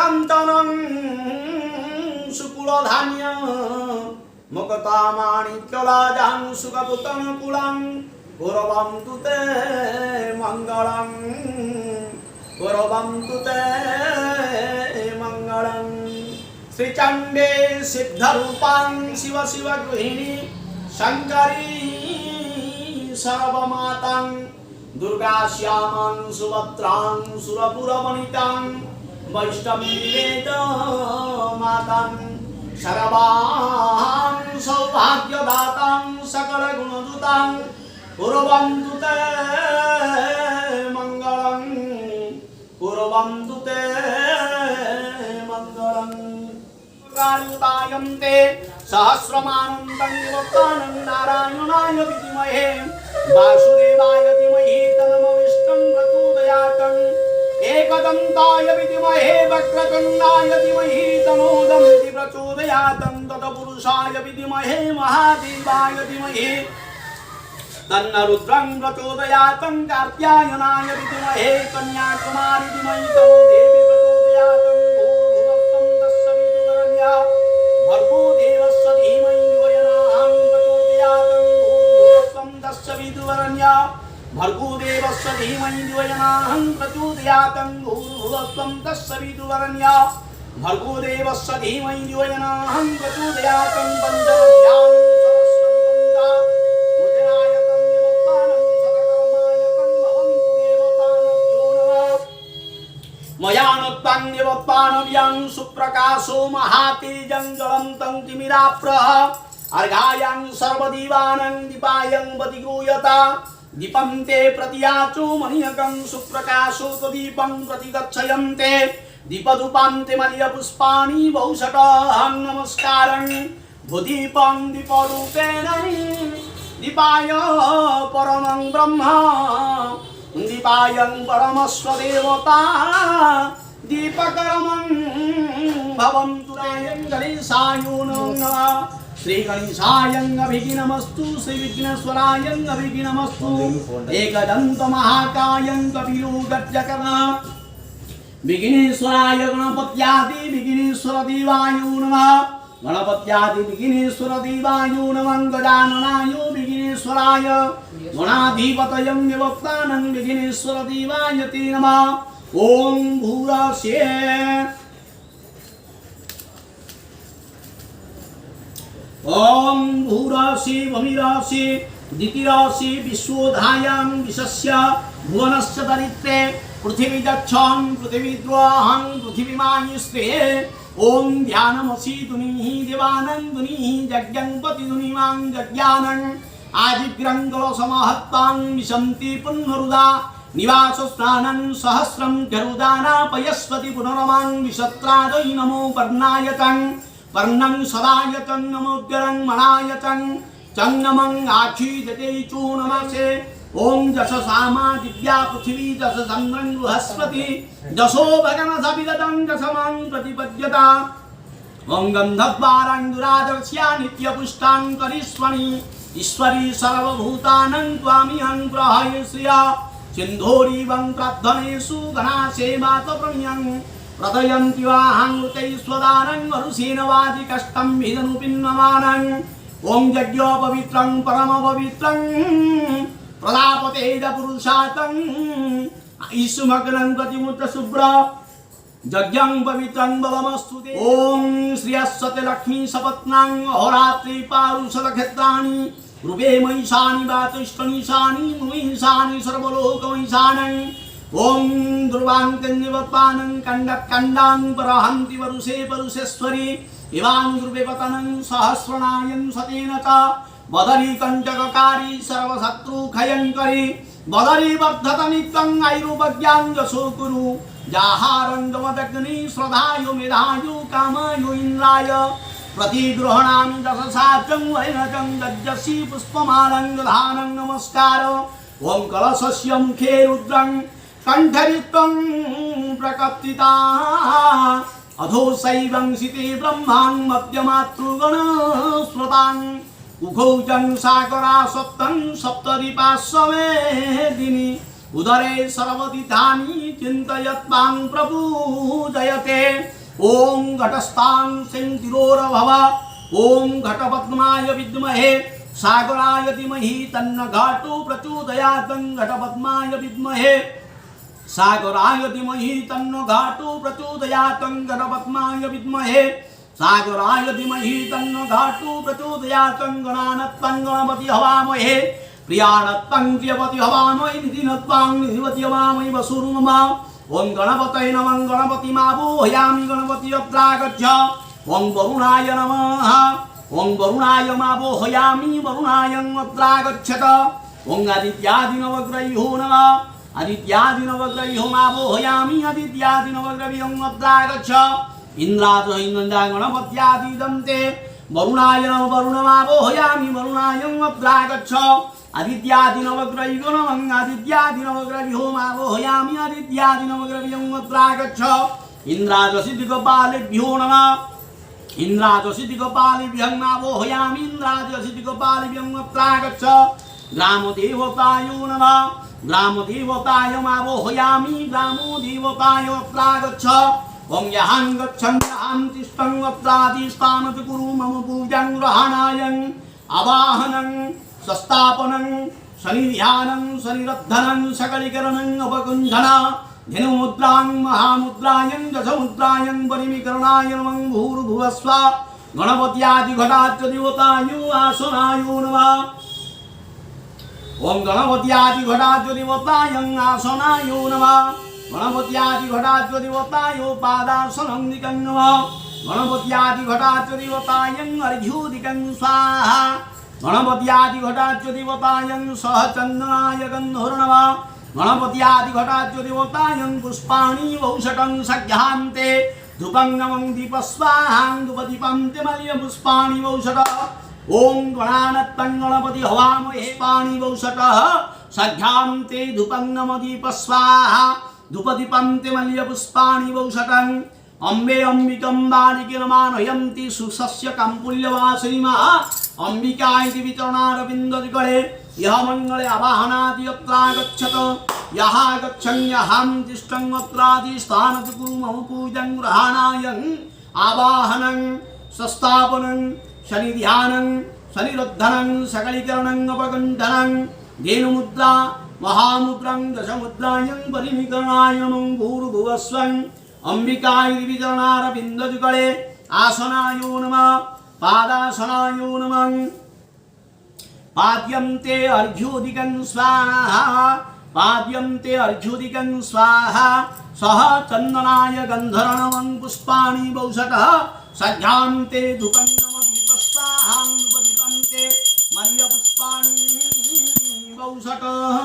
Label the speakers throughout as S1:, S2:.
S1: कांचनं सुकुलधान्य मुक्ता माणिक्यलाजां सुखपुतनकुलं कुर्वन्तु ते मङ्गलं कुर्वन्तु ते मङ्गलं। श्रीचण्डे सिद्धरूपां शिव शिव गृहिणी शङ्करी सर्वमातां दुर्गाश्यामां सुभद्रां सुरपुरवनितां वैष्णवीं वेदमातां सर्वां सौभाग्यदातां सकलगुणदुतां कुर्वन्तु ते मङ्गलं कुर्वन्तु ते मङ्गलं। कारुतायन्ते सहस्रमानन्दं विवक्तानं नारायणाय विद्महे वासुदेवाय धीमहि तन्नमोऽविष्टं प्रचोदयात्। एकदन्ताय विद्महे वक्रतुण्डाय धीमहि तन्नो प्रचोदयात्। तत्पुरुषाय विद्महे महादेवाय धीमहि तन्नो रुद्रं प्रचोदयात्। कात्यायनाय विद्महे कन्याकुमारी धीमहि तन्नो देवी प्रचोदयात्। भर्गो देवस्य धीमहि धियो यो नः प्रचोदयात्। तस्य विदुवरण्या भर्गो देवस्य धीमहि धियो यो नः प्रचोदयात्। भूर्भुवस्वं तस्य विदुवरण्या भर्गो देवस्य धीमहि धियो यो नः प्रचोदयात्। पंचमध्यां सरस्वती मुद्रायतं देवतानं सकलकर्मायतं भवन्तु देवतानभ्यो नमः। मया नोक्तं देवतानव्यं सुप्रकाशो महातेजं ज्वलन्तं तिमिराप्रः अर्घायां सर्वदीवानं दीपायं प्रतिगृह्यता। दीपं ते प्रतियाचो मणियकं सुप्रकाशो तदीपं प्रतिगच्छयन्ते। दीपधूपान्ते मल्यपुष्पाणि बहुशतं नमस्कारं। भूदीपं दीपरूपेण दीपाय परमं ब्रह्म दीपायं परमस्व देवता दीपकर्मं भवन्तु गणेशाय नमः। श्री गणेशाय अभिघ्नमस्तु श्री विघ्नेश्वराय अभिघ्नमस्तु। एकदन्त महाकाय कपिलो गजकर्णः विघ्नेश्वराय गणपत्यादि विघ्नेश्वर देवाय नमः। गणपत्यादि विघ्नेश्वर देवाय नमः। गजाननाय विघ्नेश्वराय गणाधिपतये विभक्तानं विघ्नेश्वर देवाय ते नमः। ओम भूराशे ओम भूराशि भूमिराशि दितिराशि विश्वोधायां विशस्य भुवनस्य दरित्रे पृथिवी गच्छन् पृथिवीद्रोहं पृथिवीमायुस्ते। ओम ध्यानमसि दुनिः देवानं दुनिः यज्ञं पति दुनिमां यज्ञानं आजिग्रंगलसमहत्तां विशन्ति पुनरुदा निवास स्नानं सहस्रं गरुदानापयस्वति पुनरमां विशत्रादय नमो पर्णायतं पर्णं सदायतं नमोग्रं मणायतं चन्नमं आक्षीदते चूर्णमासे। ओम जशसामा दिव्या पृथिवी जश चन्द्रं बृहस्पति जशो भगनसविदतं जशमां प्रतिपद्यता। ओम गन्धद्वारां दुरादर्श्या नित्यपुष्टां करिष्वणि ईश्वरी सर्वभूतानां त्वामिहं ग्रहयेष्या। सिन्धोरीवं प्रार्थनेषु गणासेवातप्रणयं प्रदयन्ति वाहङ्कृतैस्वदानं वरुषेण वाजि कष्टं विदनुपिन्नमानं। ओम यज्ञोपवित्रं परमपवित्रं प्रजापतेज पुरुषातं ईशुमग्नं प्रतिमुद्रशुभ्र यज्ञं पवित्रं बलमस्तु ते। ओम श्रियस्वते लक्ष्मी सपत्नां अहोरात्रि पारुषदक्षेत्राणि रूपे महिषानि वातुष्टनिशानि मुहिषानि सर्वलोकमहिषानं। ओम ध्रुवाङ्कन्यवत्पानं कण्डकण्डां परहन्ति वरुषे परुषेश्वरी इवां ध्रुवेपतनं सहस्रनायं सतेन च। बदरी कंटककारी सर्वशत्रुक्षयङ्करी बदरी वर्धत नित्यं आयुर्भग्यां यशो कुरु। जाहारंगमदग्नि श्रद्धायो मेधायो कामायो इंद्राय प्रतिगृह्णामि दशसाचं वैनकं दज्जसि पुष्पमालं दधानं नमस्कार। ओम कलशस्य मुखे रुद्रं कंठरित्वं प्रकप्तिता अधो शैवं शिते ब्रह्मां मध्यमातृगण स्मृतां। उखौ जं सागरा सप्तं सप्तरिपाश्वमेदिनी उदरे सर्वतीर्थानि चिन्तयत्वां प्रपूजयते। ओम घटस्थान सिंतिरोरभव ओम घटपद्माय विद्महे सागराय धीमहि तन्न घटो प्रचोदयात् घटपद्माय विद्महे सागराय धीमहि तन्न घटो प्रचोदयात् घटपद्माय विद्महे सागराय धीमहि तन्न घटो प्रचोदयात् गणानत्वं गणपति हवामहे प्रियाणत्वं प्रियपति हवामहे निधिनत्वं निधिपति हवामहे वसुरुममा ओम गणपतये नमः गणपति मावोहयामि गणपति अत्रागच्छ ओम वरुणाय नमः ओम वरुणाय मावोहयामि वरुणाय अत्रागच्छत ओम आदित्यादिनवग्रहो नमः आदित्यादिनवग्रहो मावोहयामि आदित्यादिनवग्रहो अत्रागच्छ इंद्रादो इंद्रा गणपत्यादिदन्ते वरुणाय नमः वरुणमावोहयामि वरुणाय अत्रागच्छ आदित्यादिनवग्रहो नमः आदित्यादिनवग्रहो मावोहयामि आदित्यादिनवग्रहो अत्रागच्छ इंद्रादसिदिगपालेभ्यो नमः इंद्रादसिदिगपालेभ्यं मावोहयामि इंद्रादसिदिगपालेभ्यं अत्रागच्छ ग्रामदेवतायो नमः ग्रामदेवताय मावोहयामि ग्रामदेवताय अत्रागच्छ ओम यहां गच्छं यहां तिष्ठं अत्रादिस्थानत कुरु मम पूजां ग्रहणायं आवाहनं संस्थापनं शनिध्यानं शनिरद्धनं सकलिकरणं अपकुंठन धेनुमुद्रां महामुद्रायं दशमुद्रायं परिमिकरणाय नमः भूर्भुवस्व गणपत्यादिघटाच्यदेवतायो आसनायो नमः ओम गणपत्यादिघटाच्यदेवतायं आसनायो नमः गणपत्यादिघटाच्यदेवतायो पादासनं दिकं नमः गणपत्यादिघटाच्यदेवतायं अर्घ्योदिकं स्वाहा गणपत्यादिघटाच्यदेवतायं सहचन्दनाय गन्धर्व नमः गणपत्यादिघटाच्यदेवतायं पुष्पाणि वौषटं सघ्यान्ते धूपं नमं दीपस्वाहां धूपदीपं मल्यपुष्पाणि वौषट ओम गणानत्वं गणपति हवामहे पुष्पाणि वौषट सघ्यान्ते धूपं नमः दीपस्वाहा धूपदीपं मल्यपुष्पाणि वौषटं अम्बे अंबिकं बालिके नमानयन्ति सुसस्य काम्पुल्यवासिनीमा अंबिका इति विचरणारविन्ददिगळे यः मंगले आवाहनादि अत्रागच्छत यः गच्छन् यहां तिष्ठन् अत्रादिस्थानत कुरु मम पूजां ग्रहणायं आवाहनं संस्थापनं शनिध्यानं शनिरुद्धनं सकलीकरणं अपकुण्ठनं धेनुमुद्रा महामुद्रां दशमुद्रायं परिमिकरणाय नमः भूर्भुवस्वं अंबिकाय विचरणारविन्ददिगळे आसनायो नमः पादासनायो नमः पाद्यन्ते अर्घ्योदिकं स्वाहा पाद्यन्ते अर्घ्योदिकं स्वाहा सह चन्दनाय गन्धर्वं पुष्पाणि वौषटः सघ्यान्ते धूपं नमः दीपस्वाहां धूपदीपन्ते मल्यपुष्पाणि वौषटः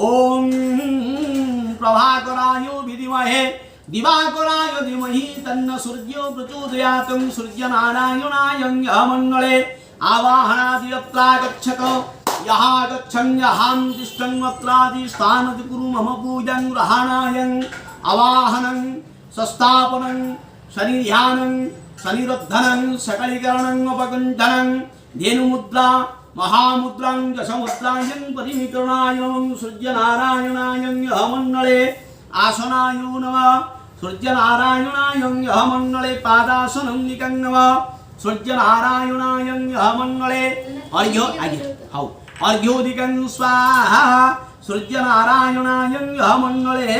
S1: ॐ प्रभाकराय विद्महे दिवाकराय धीमहि तन्न सूर्यो प्रचोदयात् सूर्यनारायणाय यः मङ्गले आवाहनादि अत्रागच्छत यः गच्छन् यहां तिष्ठन् अत्रादिस्थानत कुरु मम पूजां ग्रहणायं आवाहनं संस्थापनं शनिध्यानं शनिरुद्धनं सकलीकरणं अपकुण्ठनं धेनुमुद्रा महामुद्रां दशमुद्रायं परिमिकरणाय नमः सूर्यनारायणाय यः मङ्गले आसनायो नमः सूर्यनारायणाय यः मङ्गले पादासनं निकं नमः सूर्यनारायणाय यः मङ्गले अर्घ्योदिकं स्वाहा सूर्यनारायणाय यः मङ्गले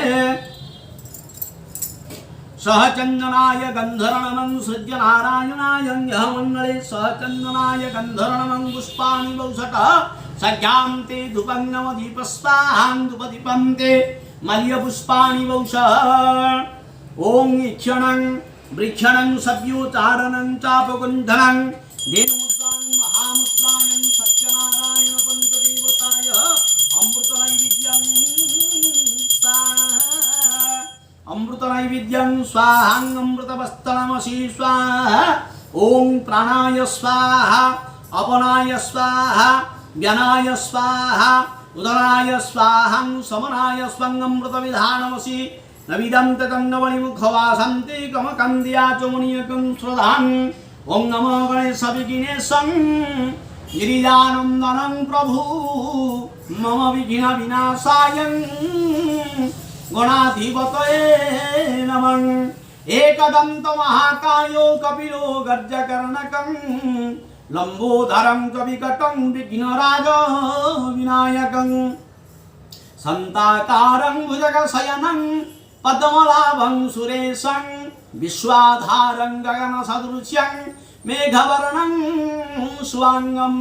S1: सहचन्दनाय गन्धर्वं सूर्यनारायणाय यः मङ्गले सहचन्दनाय गन्धर्वं पुष्पाणि वौषटः सघ्यान्ते धूपं नमः दीपस्वाहां धूपदीपन्ते मल्यपुष्पाणि वौषः ॐ ईक्षणं वृक्षणं सव्योचारणं चापकुण्ठनं धेनुमुद्रां महामुद्रायं सत्यनारायण पञ्चदेवताय अमृतनैवेद्यं अमृतनैवेद्यं स्वाहां अमृतवस्तनमसि स्वाहा ॐ प्राणाय स्वाहा अपनाय स्वाहा व्यनाय स्वाहा उदराय स्वाहां समनाय स्वं अमृतविधानमसि नविदन्त कन्नवणिमुखवासन्ते कमकन्दिया चमुनियकं श्रद्धान् ॐ नमो गणेशविघ्नेशं गिरिजानन्दनं प्रभु मम विघ्नविनाशाय गणाधिपतये नमः एकदंत महाकायो कपिलो गर्जकर्णकं लंबोदरं कविकटं विघ्नराज विनायकं संताकारं भुजगशयनं पद्मनाभं सुरेशं विश्वाधारं गगनसदृश्यं मेघवर्णं शुभांगं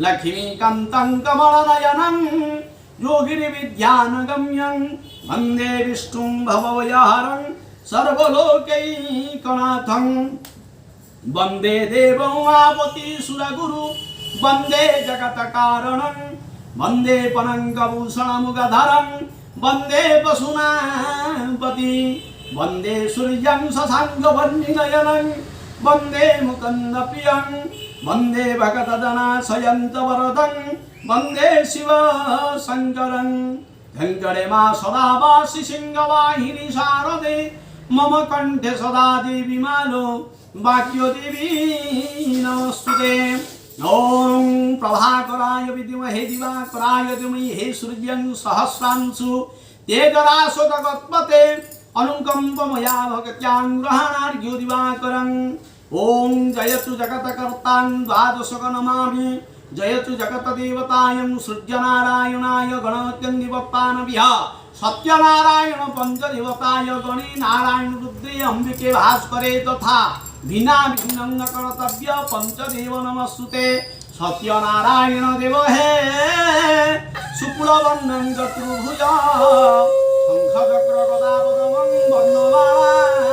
S1: लक्ष्मीकान्तं कमलनयनं योगिनिविद्यानगम्यं वन्दे विष्णुं भवभयहरं सर्वलोकैकनाथं वन्दे देवं आपतिसुरगुरु वन्दे जगत्कारणं वन्दे पनङ्कभूषणमुखधरं वन्दे पशूनां वन्दे सूर्यं शशाङ्कवर्णिनयनं वन्दे मुकुन्दप्रियं वन्दे भगतजनाशयन्तवरदं वन्दे शिवशङ्करं धन्करे मा सदा वासि सिंहवाहिनी शारदे मम कण्ठे सदा देवी मालो वाक्यदेवी नमस्तुते। ओम प्रभाकराय विद्महे दिवाकराय धीमहि सूर्यं सहस्रांशु तेजराशोदगत्पते अनुकंपमया भगत्यां ग्रहणार्घ्यो दिवाकरं। ओम जयतु जगत्कर्तां द्वादशकनमामि जयतु जगत्देवतायं सूर्यनारायणाय गणपत्यन्दिवप्पानभिः सत्यनारायण पंचदेवताय गणे नारायण रुद्रे अंबिके भास्करे तथा भिन्ना भिन्नं न कर्तव्य पंचदेव नमस्तुते। सत्यनारायण देव हे शुक्लवर्णं चतुर्भुज शंखचक्र गदापद्मं वर्णमालाविभूषितं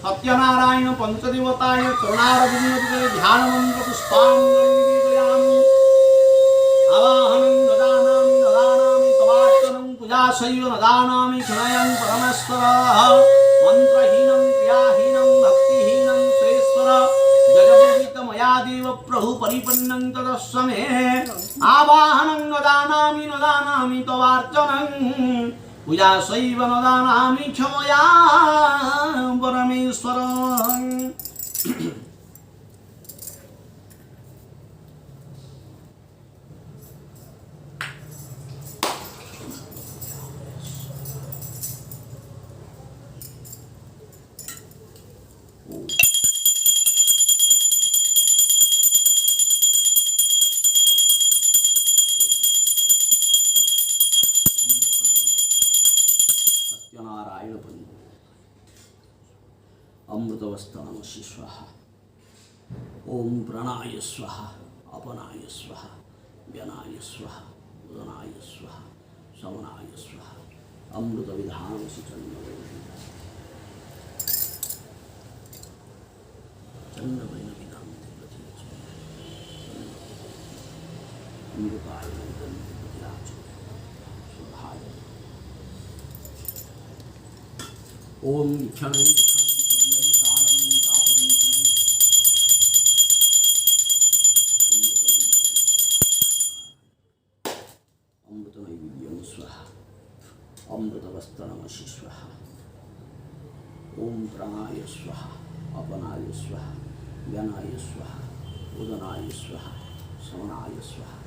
S1: सत्यनारायण पंचदेवताय चरणारविन्दे ध्यान मंत्र पुष्पाञ्जलि दयामि। आवाहनं ददानामि ददानामि तवार्चनं पूजाशैव ददानामि क्षणयं परमेश्वरः मंत्रहीनं क्रियाहीनं भक्तिहीनं सुरेश्वर जगद्गीत मया देव प्रभु परिपन्नं तदस्मे। आवाहनं नदानामि तवार्चनं पूजाशैव नदानामि क्षमया परमेश्वरं। सत्यनारायण अमृतवस्तनमसि स्वाहा। ओम प्राणाय स्वाहा अपनाय स्वाहा व्यनाय स्वाहा उदनाय स्वाहा समनाय स्वाहा। अमृत विधानमसि चंद्रवैन विधान अमृताय ओम क्षणं अमृतनैवेद्यं स्वाहा अमृतवस्तनमसि स्वाहा। ओम प्राणाय स्वाहा अपनाय स्वाहा व्यनाय स्वाहा उदनाय स्वाहा समनाय स्वाहा।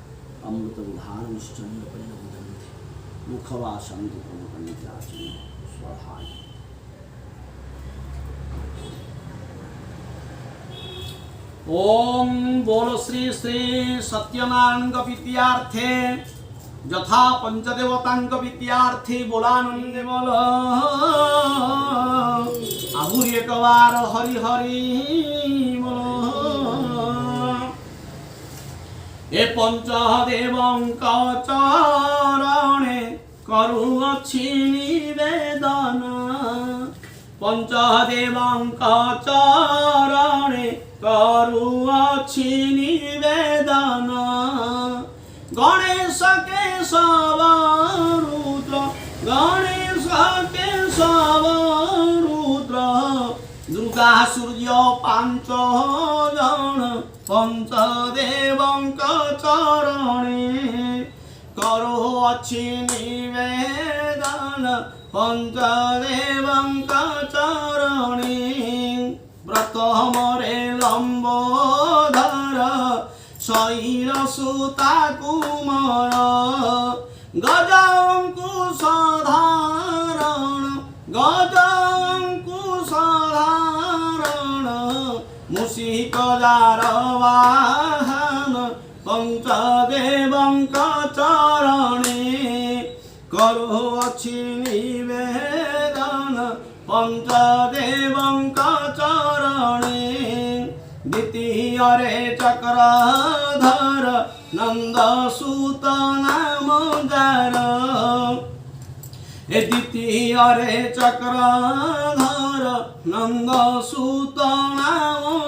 S1: अमृत विधानमसि चन्द्रपल्लविदन्ति मुखवासन्ति प्रमुखनित्याचि स्वाहाय। ओम बोलो श्री श्री सत्यनारायण विद्यार्थे यथा पंचदेवतांग विद्यार्थे बोलानंदे बोल आहुरी एक बार हरि हरि बोल। ए पंचदेवंक चरणे करुअछि निवेदन पंचदेवंक चरणे करुअछि निवेदन। गणेश केशव रुद्र गणेश केशव रुद्र दुर्गा सूर्य पांच जन पंचदेवंक चरणे करुअछि निवेदन पंचदेवंक चरणे। व्रत मरे लंबोधर शैल सुता कुमार गजंकुश धारण गजंकुश ସାଧାରଣ ମୂଷିକ ଯାର ବାହନ ପଞ୍ଚଦେବଙ୍କ ଚରଣେ କରୁଅଛି ନିବେଦନ ପଞ୍ଚଦେବଙ୍କ ଚରଣେ ଦ୍ୱିତୀୟରେ ଚକ୍ରଧର ନନ୍ଦସୁତ ନାମ ଯାର ଦ୍ୱିତୀୟରେ ଚକ୍ରଧର ନନ୍ଦସୁତ ନାମ